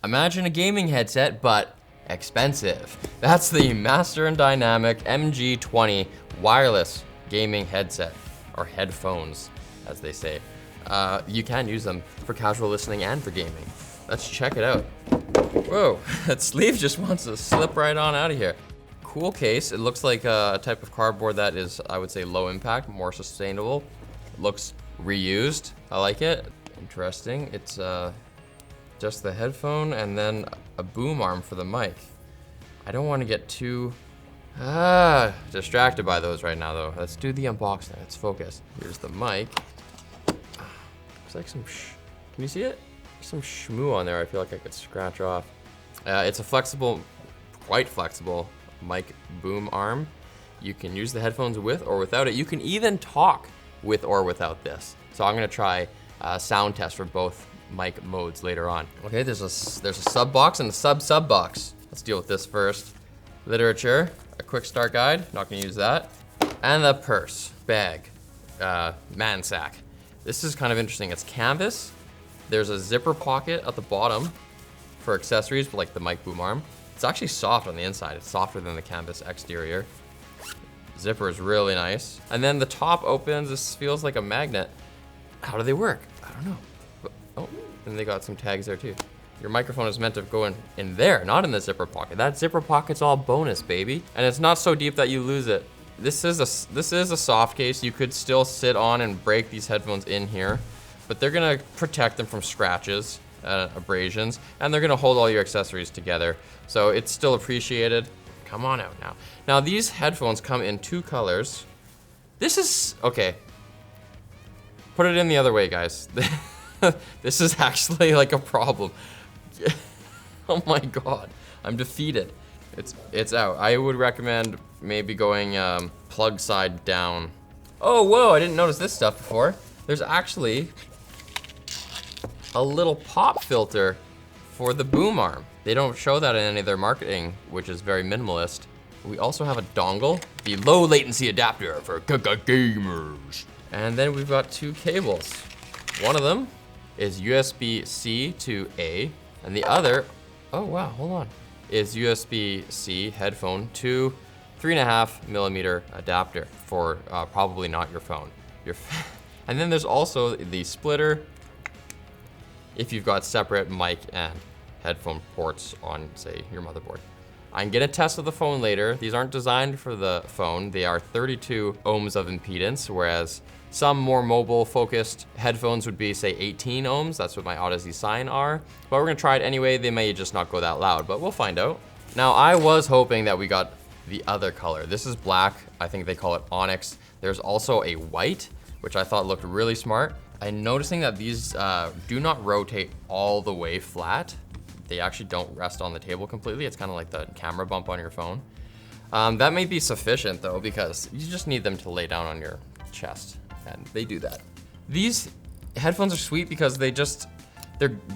Imagine a gaming headset, but expensive. That's the Master and Dynamic MG20 wireless gaming headset, or headphones, as they say. You can use them for casual listening and for gaming. Let's check it out. Whoa, that sleeve just wants to slip right on out of here. Cool case. It looks like a type of cardboard that is, I would say, low impact, more sustainable. It looks reused. I like it. Interesting. It's just the headphone and then a boom arm for the mic. I don't want to get too distracted by those right now though. Let's do the unboxing. Let's focus. Here's the mic. Looks like some can you see it? There's some shmoo on there I feel like I could scratch off. It's a flexible, quite flexible mic boom arm. You can use the headphones with or without it. You can even talk with or without this. So I'm gonna try a sound test for both mic modes later on. Okay, there's a sub box and a sub box. Let's deal with this first. Literature, a quick start guide, not gonna use that. And the purse, bag, man sack. This is kind of interesting. It's canvas. There's a zipper pocket at the bottom for accessories, like the mic boom arm. It's actually soft on the inside. It's softer than the canvas exterior. Zipper is really nice. And then the top opens. This feels like a magnet. How do they work? I don't know. Oh, and they got some tags there too. Your microphone is meant to go in there, not in the zipper pocket. That zipper pocket's all bonus, baby. And it's not so deep that you lose it. This is a soft case. You could still sit on and break these headphones in here, but they're gonna protect them from scratches, abrasions, and they're gonna hold all your accessories together. So it's still appreciated. Come on out now. Now these headphones come in two colors. This is, okay. Put it in the other way, guys. This is actually like a problem. Oh my God, I'm defeated. It's out. I would recommend maybe going plug side down. Oh, whoa, I didn't notice this stuff before. There's actually a little pop filter for the boom arm. They don't show that in any of their marketing, which is very minimalist. We also have a dongle, the low latency adapter for gamers. And then we've got two cables. One of them is USB-C to A, and the other, oh wow, hold on, is USB-C headphone to 3.5mm adapter for probably not your phone. And then there's also the splitter if you've got separate mic and headphone ports on, say, your motherboard. I'm gonna test with the phone later. These aren't designed for the phone. They are 32 ohms of impedance, whereas some more mobile focused headphones would be, say, 18 ohms. That's what my Odyssey Sign are. But we're gonna try it anyway. They may just not go that loud, but we'll find out. Now, I was hoping that we got the other color. This is black. I think they call it onyx. There's also a white, which I thought looked really smart. I'm noticing that these do not rotate all the way flat. They actually don't rest on the table completely. It's kind of like the camera bump on your phone. That may be sufficient though, because you just need them to lay down on your chest, and they do that. These headphones are sweet because they're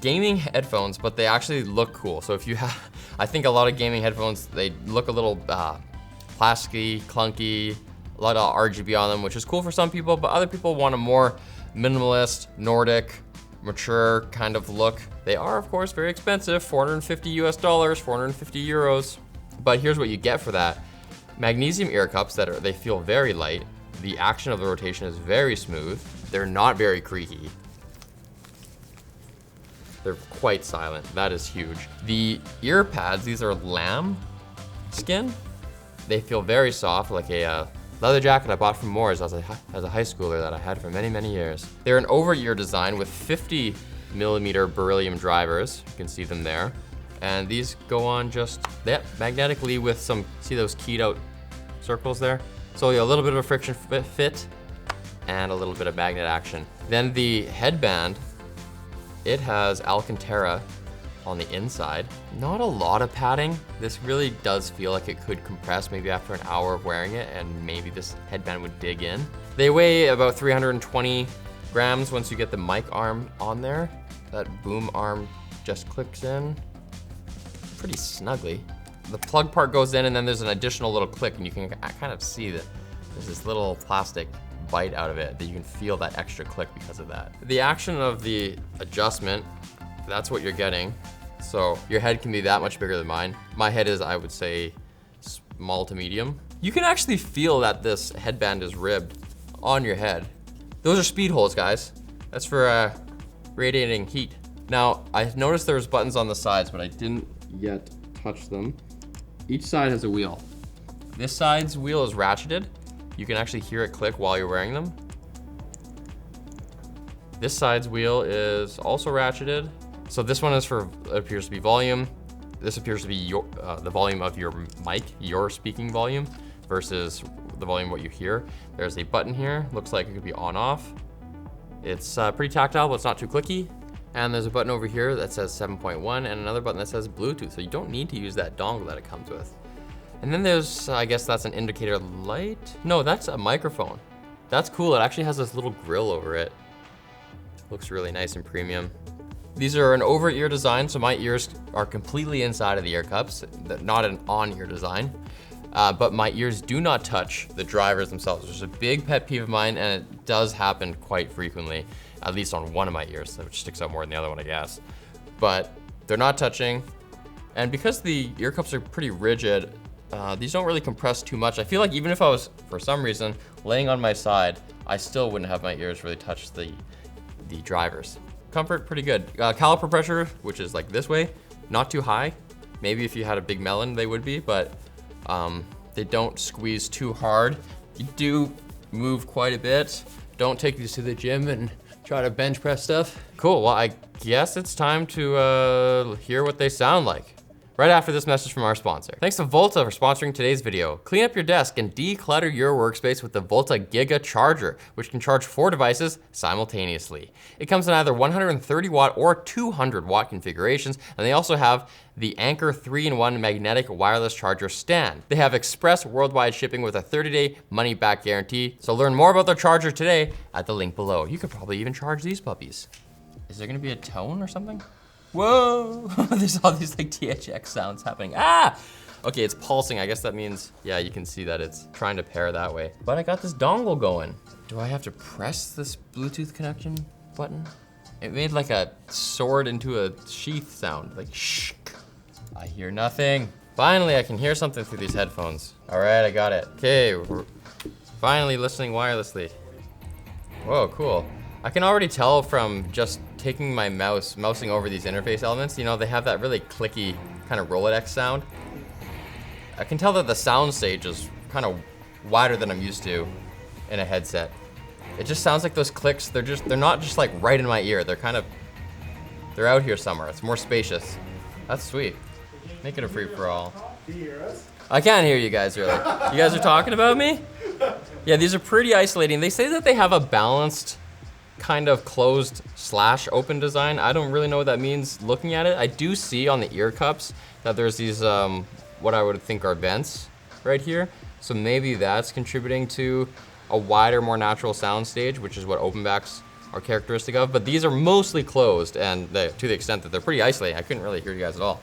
gaming headphones, but they actually look cool. So if you have, I think a lot of gaming headphones, they look a little plasticky, clunky, a lot of RGB on them, which is cool for some people, but other people want a more minimalist, Nordic, mature kind of look. They are, of course, very expensive, $450 US, 450 euros. But here's what you get for that. Magnesium ear cups they feel very light. The action of the rotation is very smooth. They're not very creaky. They're quite silent. That is huge. The ear pads, these are lamb skin. They feel very soft, like a leather jacket I bought from Moore's as a high schooler that I had for many, many years. They're an over-ear design with 50mm beryllium drivers. You can see them there. And these go on just magnetically with some, see those keyed out circles there? So a little bit of a friction fit and a little bit of magnet action. Then the headband, it has Alcantara on the inside. Not a lot of padding. This really does feel like it could compress maybe after an hour of wearing it, and maybe this headband would dig in. They weigh about 320 grams once you get the mic arm on there. That boom arm just clicks in pretty snugly. The plug part goes in, and then there's an additional little click, and you can kind of see that there's this little plastic bite out of it that you can feel that extra click because of that. The action of the adjustment, that's what you're getting. So your head can be that much bigger than mine. My head is, I would say, small to medium. You can actually feel that this headband is ribbed on your head. Those are speed holes, guys. That's for radiating heat. Now, I noticed there was buttons on the sides, but I didn't yet touch them. Each side has a wheel. This side's wheel is ratcheted. You can actually hear it click while you're wearing them. This side's wheel is also ratcheted. So this one is for, it appears to be volume. This appears to be the volume of your mic, your speaking volume, versus the volume what you hear. There's a button here, looks like it could be on off. It's pretty tactile, but it's not too clicky. And there's a button over here that says 7.1 and another button that says Bluetooth. So you don't need to use that dongle that it comes with. And then there's, I guess that's an indicator light. No, that's a microphone. That's cool, it actually has this little grill over it. Looks really nice and premium. These are an over-ear design, so my ears are completely inside of the ear cups, not an on-ear design. But my ears do not touch the drivers themselves, which is a big pet peeve of mine, and it does happen quite frequently, at least on one of my ears, which sticks out more than the other one, I guess. But they're not touching, and because the ear cups are pretty rigid, these don't really compress too much. I feel like even if I was, for some reason, laying on my side, I still wouldn't have my ears really touch the drivers. Comfort, pretty good. Caliper pressure, which is like this way, not too high. Maybe if you had a big melon, they would be, but they don't squeeze too hard. You do move quite a bit. Don't take these to the gym and try to bench press stuff. Cool, well, I guess it's time to hear what they sound like. Right after this message from our sponsor. Thanks to Volta for sponsoring today's video. Clean up your desk and declutter your workspace with the Volta Giga Charger, which can charge 4 devices simultaneously. It comes in either 130 watt or 200 watt configurations, and they also have the Anker 3-in-1 magnetic wireless charger stand. They have express worldwide shipping with a 30-day money-back guarantee. So learn more about their charger today at the link below. You could probably even charge these puppies. Is there gonna be a tone or something? Whoa, there's all these like THX sounds happening. Ah! Okay, it's pulsing. I guess that means, yeah, you can see that it's trying to pair that way. But I got this dongle going. Do I have to press this Bluetooth connection button? It made like a sword into a sheath sound, like shh. I hear nothing. Finally, I can hear something through these headphones. All right, I got it. Okay, we're finally listening wirelessly. Whoa, cool. I can already tell from just taking my mousing over these interface elements, you know, they have that really clicky kind of Rolodex sound. I can tell that the sound stage is kind of wider than I'm used to in a headset. It just sounds like those clicks, they're not just like right in my ear. They're out here somewhere. It's more spacious. That's sweet. Make it a free for all. I can't hear you guys really. You guys are talking about me? Yeah, these are pretty isolating. They say that they have a balanced kind of closed / open design. I don't really know what that means looking at it. I do see on the ear cups that there's these, what I would think are vents right here. So maybe that's contributing to a wider, more natural sound stage, which is what open backs are characteristic of. But these are mostly closed, and to the extent that they're pretty isolating. I couldn't really hear you guys at all.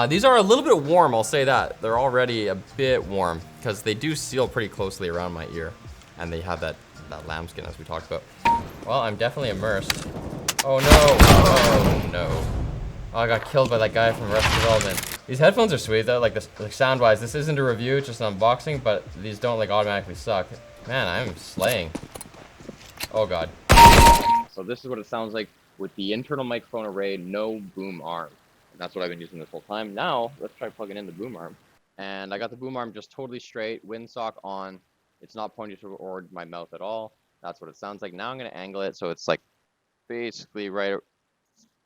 These are a little bit warm, I'll say that. They're already a bit warm because they do seal pretty closely around my ear, and they have that lambskin as we talked about. Well, I'm definitely immersed. Oh no, oh no. Oh, I got killed by that guy from Arrested Development. These headphones are sweet though, like sound-wise. This isn't a review, it's just an unboxing, but these don't like automatically suck. Man, I'm slaying. Oh god. So this is what it sounds like with the internal microphone array, no boom arm. And that's what I've been using this whole time. Now, let's try plugging in the boom arm. And I got the boom arm just totally straight, windsock on. It's not pointing toward my mouth at all. That's what it sounds like. Now I'm gonna angle it so it's like basically right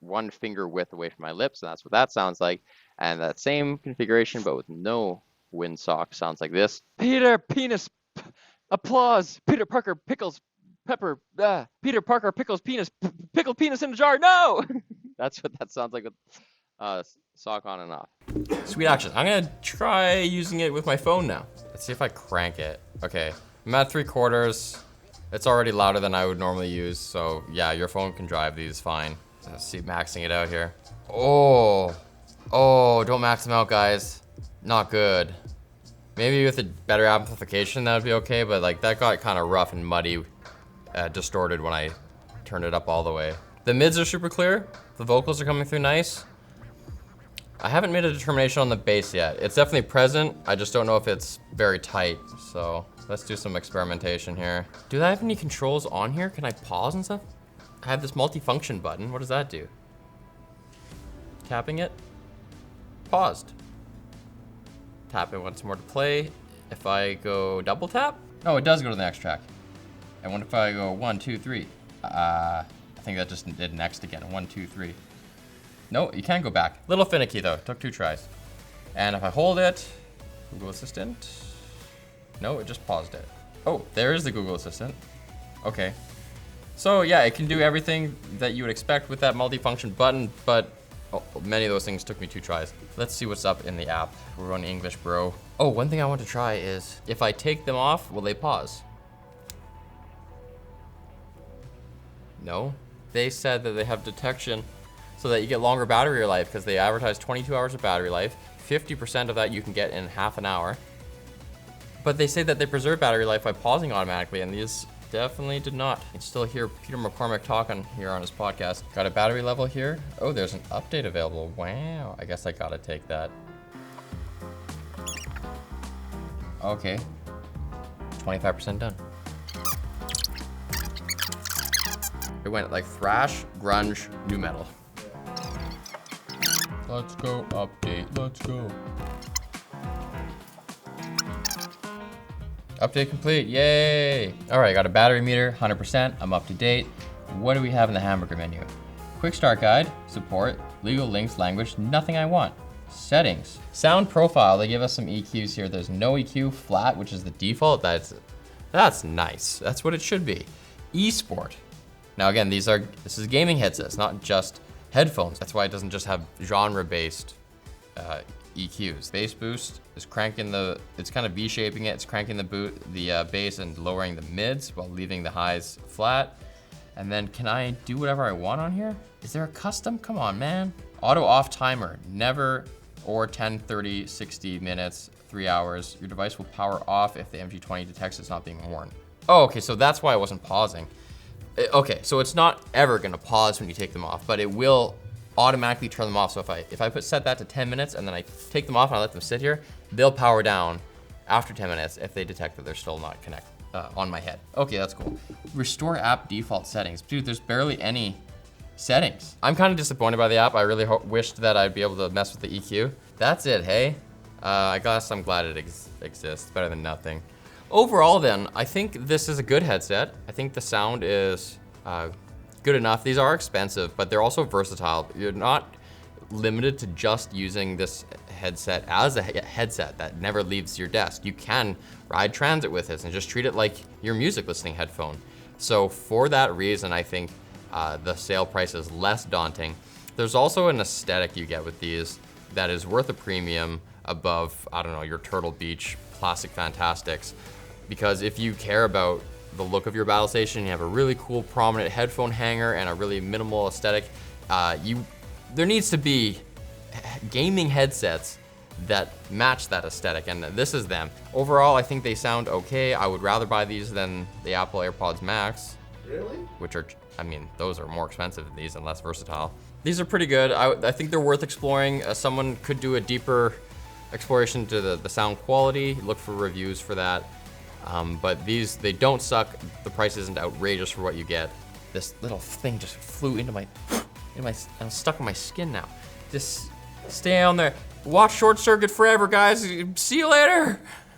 1 finger width away from my lips, and that's what that sounds like. And that same configuration, but with no windsock, sounds like this. Peter Penis, applause. Peter Parker pickles pepper. Peter Parker pickles penis, pickled penis in a jar. No, that's what that sounds like with sock on and off. Sweet action. I'm gonna try using it with my phone now. Let's see if I crank it. Okay, I'm at 3/4. It's already louder than I would normally use, so yeah, your phone can drive these fine. Let's see, maxing it out here. Oh, don't max them out, guys. Not good. Maybe with a better amplification that would be okay, but like that got kind of rough and muddy, distorted when I turned it up all the way. The mids are super clear. The vocals are coming through nice. I haven't made a determination on the bass yet. It's definitely present. I just don't know if it's very tight. So let's do some experimentation here. Do I have any controls on here? Can I pause and stuff? I have this multifunction button. What does that do? Tapping it. Paused. Tap it once more to play. If I go double tap, oh, it does go to the next track. And what if I go 1, 2, 3? I think that just did next again. 1, 2, 3. No, you can go back. Little finicky though, took 2 tries. And if I hold it, Google Assistant. No, it just paused it. Oh, there is the Google Assistant. Okay. So yeah, it can do everything that you would expect with that multifunction button, but many of those things took me 2 tries. Let's see what's up in the app. We're on English, bro. Oh, one thing I want to try is, if I take them off, will they pause? No. They said that they have detection so that you get longer battery life, because they advertise 22 hours of battery life. 50% of that you can get in half an hour. But they say that they preserve battery life by pausing automatically, and these definitely did not. You can still hear Peter McCormack talking here on his podcast. Got a battery level here. Oh, there's an update available. Wow, I guess I gotta take that. Okay, 25% done. It went like thrash, grunge, new metal. Let's go update, let's go. Update complete, yay! All right, got a battery meter, 100%, I'm up to date. What do we have in the hamburger menu? Quick start guide, support, legal links, language, nothing I want. Settings, sound profile, they give us some EQs here. There's no EQ, flat, which is the default. That's nice, that's what it should be. Esport. Now again, this is gaming headsets, not just headphones. That's why it doesn't just have genre-based EQs. Bass boost is cranking it's kind of V-shaping it. It's cranking the bass and lowering the mids while leaving the highs flat. And then can I do whatever I want on here? Is there a custom? Come on, man. Auto off timer, never, or 10, 30, 60 minutes, 3 hours. Your device will power off if the MG20 detects it's not being worn. Oh, okay, so that's why I wasn't pausing. Okay, so it's not ever gonna pause when you take them off, but it will automatically turn them off. So if I set that to 10 minutes and then I take them off and I let them sit here, they'll power down after 10 minutes if they detect that they're still not connected on my head. Okay, that's cool. Restore app default settings. Dude, there's barely any settings. I'm kind of disappointed by the app. I really wished that I'd be able to mess with the EQ. That's it, hey? I guess I'm glad it exists, better than nothing. Overall then, I think this is a good headset. I think the sound is good enough. These are expensive, but they're also versatile. You're not limited to just using this headset as a headset that never leaves your desk. You can ride transit with this and just treat it like your music listening headphone. So for that reason, I think the sale price is less daunting. There's also an aesthetic you get with these that is worth a premium above, I don't know, your Turtle Beach Plastic Fantastics. Because if you care about the look of your battle station, you have a really cool prominent headphone hanger and a really minimal aesthetic, there needs to be gaming headsets that match that aesthetic, and this is them. Overall, I think they sound okay. I would rather buy these than the Apple AirPods Max. Really? Which are, I mean, those are more expensive than these and less versatile. These are pretty good. I think they're worth exploring. Someone could do a deeper exploration to the sound quality. Look for reviews for that. But these, they don't suck. The price isn't outrageous for what you get. This little thing just flew into I'm stuck on my skin now. Just stay on there. Watch Short Circuit forever, guys. See you later.